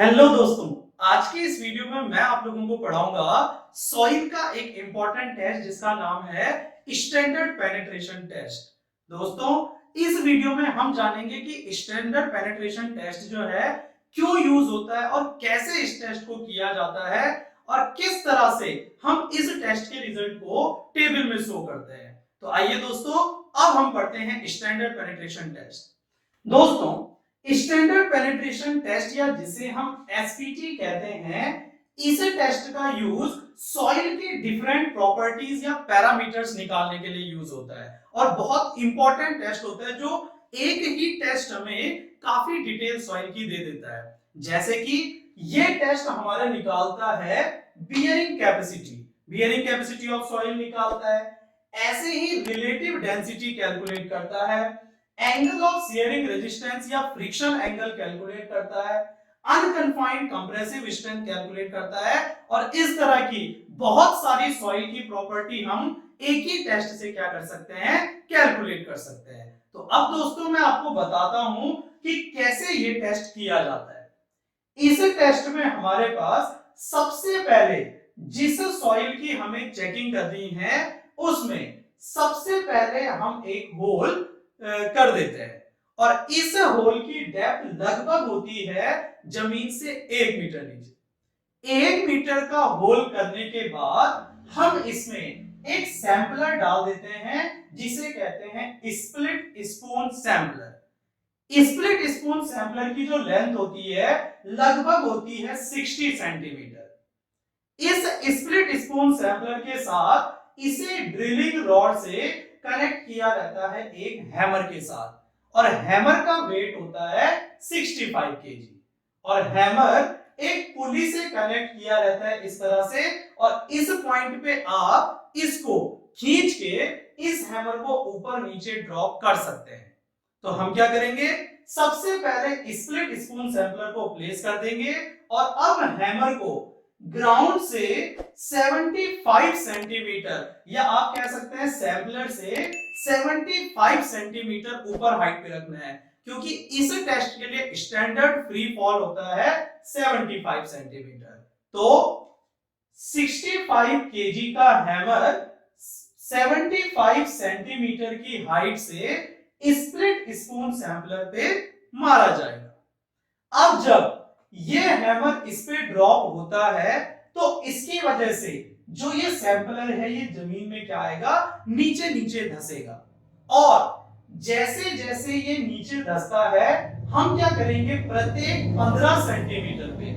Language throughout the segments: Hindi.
हेलो दोस्तों, आज के इस वीडियो में मैं आप लोगों को पढ़ाऊंगा सॉइल का एक इंपॉर्टेंट टेस्ट जिसका नाम है स्टैंडर्ड पेनिट्रेशन टेस्ट। दोस्तों, इस वीडियो में हम जानेंगे कि स्टैंडर्ड पेनिट्रेशन टेस्ट जो है क्यों यूज होता है और कैसे इस टेस्ट को किया जाता है और किस तरह से हम इस टेस्ट के रिजल्ट को टेबल में शो करते हैं। तो आइए दोस्तों, अब हम पढ़ते हैं स्टैंडर्ड पेनिट्रेशन टेस्ट। दोस्तों, स्टैंडर्ड पेनिट्रेशन टेस्ट या जिसे हम एसपीटी कहते हैं, इस टेस्ट का यूज सॉइल की डिफरेंट प्रॉपर्टीज या पैरामीटर्स निकालने के लिए यूज होता है और बहुत इंपॉर्टेंट टेस्ट होता है जो एक ही टेस्ट हमें काफी डिटेल सॉइल की दे देता है। जैसे कि ये टेस्ट हमारे निकालता है बियरिंग कैपेसिटी ऑफ सॉइल निकालता है। ऐसे ही रिलेटिव डेंसिटी कैलकुलेट करता है, एंगल ऑफ शियरिंग रेजिस्टेंस या फ्रिक्शन एंगल कैलकुलेट करता है, अनकन्फाइंड कंप्रेसिव स्ट्रेंथ कैलकुलेट करता है और इस तरह की बहुत सारी सॉइल की प्रॉपर्टी हम एक ही टेस्ट से क्या कर सकते हैं, कैलकुलेट कर सकते हैं। तो अब दोस्तों मैं आपको बताता हूं कि कैसे ये टेस्ट किया जाता है। इस टेस्ट में हमारे पास सबसे पहले जिस सॉइल की हमें चेकिंग करनी है उसमें सबसे पहले हम एक होल कर देते हैं और इस होल की डेप्थ लगभग होती है जमीन से 1 मीटर नीचे। 1 मीटर का होल करने के बाद हम इसमें एक सैंपलर डाल देते हैं जिसे कहते हैं split spoon sampler. Split spoon sampler की जो लेंथ होती है लगभग होती है 60 सेंटीमीटर। इस स्प्लिट स्पून सैंपलर के साथ इसे ड्रिलिंग रॉड से कनेक्ट किया रहता है एक हैमर के साथ और हैमर का वेट होता है 65 केजी और हैमर एक पुली से कनेक्ट किया रहता है इस तरह से और इस पॉइंट पे आप इसको खींच के इस हैमर को ऊपर नीचे ड्रॉप कर सकते हैं। तो हम क्या करेंगे, सबसे पहले स्प्लिट स्पून सैंपलर को प्लेस कर देंगे और अब हैमर को ग्राउंड से 75 सेंटीमीटर या आप कह सकते हैं सैंपलर से 75 सेंटीमीटर ऊपर हाइट पे रखना है क्योंकि इस टेस्ट के लिए स्टैंडर्ड फ्री फॉल होता है 75 सेंटीमीटर। तो 65 केजी का हैमर 75 सेंटीमीटर की हाइट से स्प्लिट स्पून सैंपलर पे मारा जाएगा। अब जब ये हैमर इस पे ड्रॉप होता है तो इसकी वजह से जो ये सैंपलर है ये जमीन में क्या आएगा, नीचे नीचे धसेगा और जैसे जैसे ये नीचे धसता है हम क्या करेंगे, प्रत्येक 15 सेंटीमीटर पे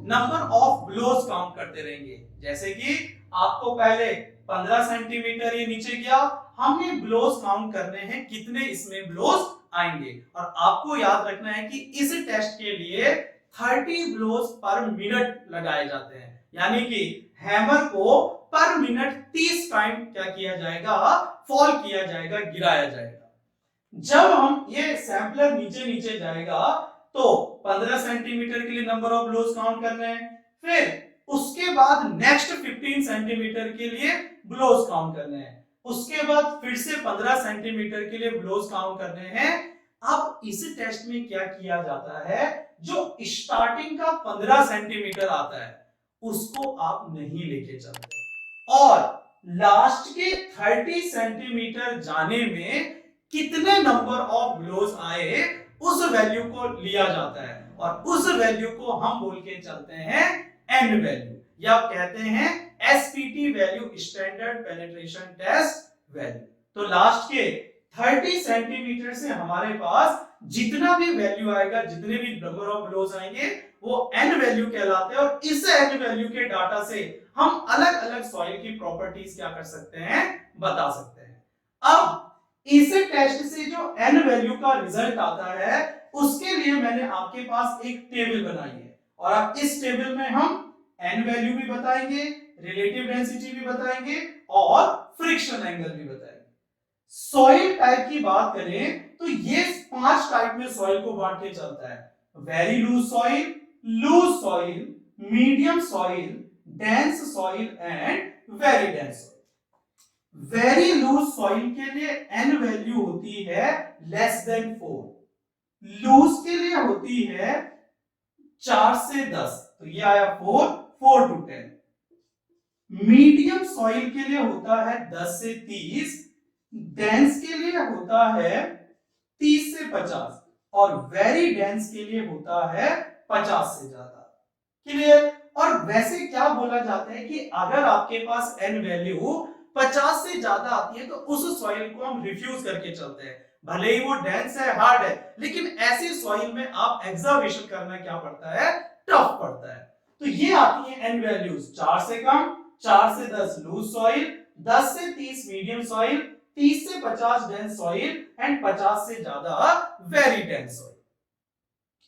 नंबर ऑफ ब्लोज काउंट करते रहेंगे। जैसे कि आपको पहले 15 सेंटीमीटर ये नीचे गया, हमें ब्लोज काउंट करने हैं कितने इसमें ब्लोज आएंगे और आपको याद रखना है कि इस टेस्ट के लिए 30 ब्लोज पर मिनट लगाए जाते हैं, यानी कि हैमर को पर मिनट 30 टाइम क्या किया जाएगा, फॉल किया जाएगा, गिराया जाएगा। जब हम ये सैंपलर नीचे नीचे जाएगा तो 15 सेंटीमीटर के लिए नंबर ऑफ ब्लोज काउंट करने हैं, फिर उसके बाद नेक्स्ट 15 सेंटीमीटर के लिए ब्लोज काउंट करने हैं, उसके बाद फिर से 15 सेंटीमीटर के लिए ब्लोज काउंट करने हैं। अब इस टेस्ट में क्या किया जाता है, जो स्टार्टिंग का 15 सेंटीमीटर आता है उसको आप नहीं लेके चलते और लास्ट के 30 सेंटीमीटर जाने में कितने नंबर ऑफ ब्लोज आए उस वैल्यू को लिया जाता है और उस वैल्यू को हम बोल के चलते हैं एन वैल्यू या कहते हैं SPT value, standard penetration test value. तो लास्ट के 30 सेंटीमीटर से हमारे पास जितना भी वैल्यू आएगा, जितने भी नंबर ऑफ ब्लोज आएंगे वो एन वैल्यू कहलाते हैं और इस एन वैल्यू के डाटा से हम अलग अलग सॉइल की प्रॉपर्टीज क्या कर सकते हैं, बता सकते हैं। अब इस टेस्ट से जो एन वैल्यू का रिजल्ट आता है उसके लिए मैंने आपके पास एक टेबल बनाई है और अब इस टेबल में हम एन वैल्यू भी बताएंगे, रिलेटिव डेंसिटी भी बताएंगे और फ्रिक्शन एंगल भी बताएंगे। सॉइल टाइप की बात करें तो ये 5 टाइप में सॉइल को बांट के चलता है, very loose soil, medium soil, dense soil and very dense soil. Very loose soil के लिए एन वैल्यू होती है लेस देन 4, लूज के लिए होती है 4 से 10, तो ये आया 4, 4 to 10। मीडियम सॉइल के लिए होता है 10 से 30, डेंस के लिए होता है 30 से 50 और वेरी डेंस के लिए होता है 50 से ज्यादा। क्लियर? और वैसे क्या बोला जाता है कि अगर आपके पास n वैल्यू 50 से ज्यादा आती है तो उस सॉइल को हम रिफ्यूज करके चलते हैं, भले ही वो डेंस है, हार्ड है, लेकिन ऐसी सॉइल में आप एग्जावेशन करना क्या पड़ता है, टफ पड़ता है। तो ये आती है n वैल्यूज 4 से कम, 4 से 10 लूज सॉइल, 10 से 30 मीडियम सॉइल, 30 से 50 डेंस सॉइल एंड 50 से ज्यादा वेरी डेंस सॉइल।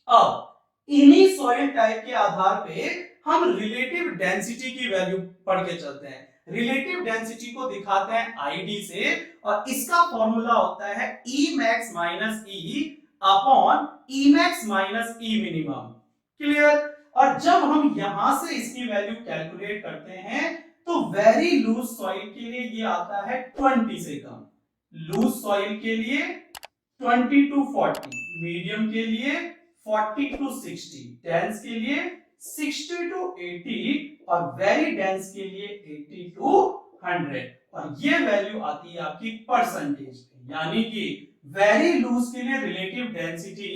अब इन्हीं सॉइल टाइप के आधार पे हम रिलेटिव डेंसिटी की वैल्यू पढ़ के चलते हैं। रिलेटिव डेंसिटी को दिखाते हैं आईडी से और इसका फॉर्मूला होता है E max minus E upon E max minus E minimum. Clear? और जब हम यहां से इसकी वैल्यू कैलकुलेट करते हैं तो वेरी लूज सॉइल के लिए ये आता है 20 से कम, लूज सॉइल के लिए 20 to 40, मीडियम के लिए 40 to 60, डेंस के लिए 60 to 80 और वेरी डेंस के लिए 80 to 100। और ये वैल्यू आती है आपकी परसेंटेज, यानी कि वेरी लूज के लिए रिलेटिव डेंसिटी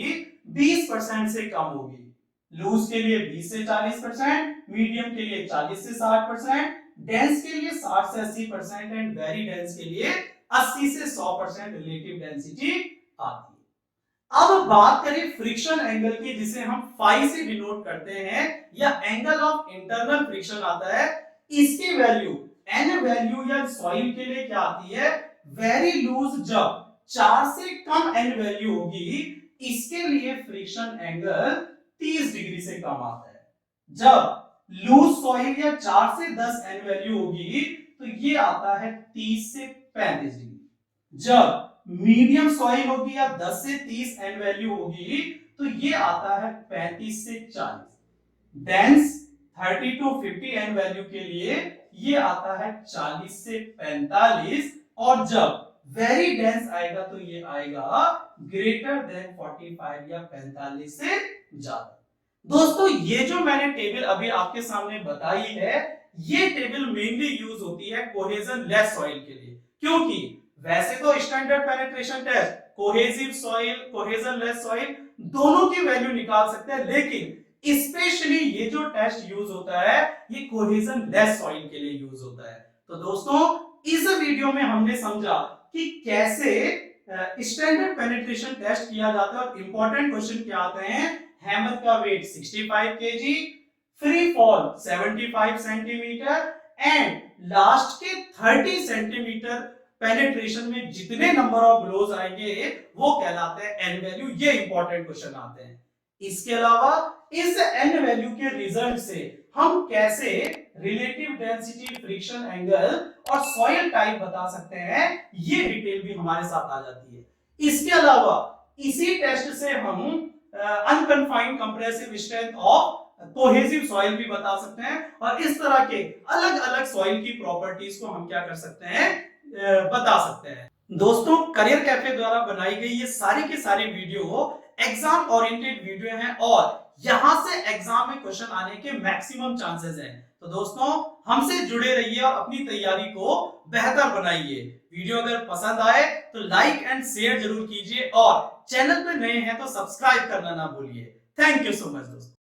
20% से कम होगी, लूज के लिए 20 से 40%, मीडियम के लिए 40 से 60%, डेंस के लिए 60 से 80% एंड वेरी डेंस के लिए 80 से 100% रिलेटिव डेंसिटी आती है। अब बात करें फ्रिक्शन एंगल की, जिसे हम फाई से डिनोट करते हैं, या एंगल ऑफ इंटरनल फ्रिक्शन आता है, इसकी वैल्यू एन वैल्यू या सॉइल के लिए क्या आती है, वेरी लूज जब 4 से कम एन वैल्यू होगी इसके लिए फ्रिक्शन एंगल 30 डिग्री से कम आता है। जब लूज सॉइल या 4 से 10 एन वैल्यू होगी तो ये आता है 30 से 35 डिग्री। जब मीडियम सॉइल होगी या 10 से 30 एन वैल्यू होगी तो ये आता है 35 से 40। डेंस 30 to 50 एन वैल्यू के लिए ये आता है 40 से 45 और जब वेरी डेंस आएगा तो ये आएगा ग्रेटर देन 45 या 45 से ज्यादा। दोस्तों ये जो मैंने टेबल अभी आपके सामने बताई है, ये टेबल मेनली यूज होती है कोहेजन लेस सॉइल के लिए, क्योंकि वैसे तो standard penetration test cohesive soil, cohesionless soil दोनों की वैल्यू निकाल सकते हैं, लेकिन स्पेशली ये जो टेस्ट यूज होता है ये कोहेजन लेस सॉइल के लिए यूज होता है। तो दोस्तों इस वीडियो में हमने समझा कि कैसे स्टैंडर्ड पेनिट्रेशन टेस्ट किया जाता है और इंपॉर्टेंट क्वेश्चन क्या आते हैं, हैमर का weight 65 kg, free fall 75 centimetre and last के 30 सेंटीमीटर पेनिट्रेशन में जितने नंबर ऑफ ब्लोज आएंगे वो कहलाते हैं एन वैल्यू। ये इंपॉर्टेंट क्वेश्चन आते हैं। इसके अलावा इस एन वैल्यू के रिजल्ट से हम कैसे रिलेटिव डेंसिटी, फ्रिक्शन एंगल और सॉइल टाइप बता सकते हैं, ये डिटेल भी हमारे साथ आ जाती है। इसके अलावा इसी टेस्ट से हम unconfined compressive strength of cohesive soil भी बता सकते हैं और इस तरह के अलग अलग सॉइल की प्रॉपर्टीज को हम क्या कर सकते हैं, बता सकते हैं। दोस्तों करियर कैफे द्वारा बनाई गई ये सारी की सारी वीडियो एग्जाम ओरिएंटेड वीडियो हैं और यहां से एग्जाम में क्वेश्चन आने के मैक्सिमम चांसेस हैं। तो दोस्तों हमसे जुड़े रहिए और अपनी तैयारी को बेहतर बनाइए। वीडियो अगर पसंद आए तो लाइक एंड शेयर जरूर कीजिए और चैनल पर नए हैं तो सब्सक्राइब करना ना भूलिए। थैंक यू सो मच दोस्तों।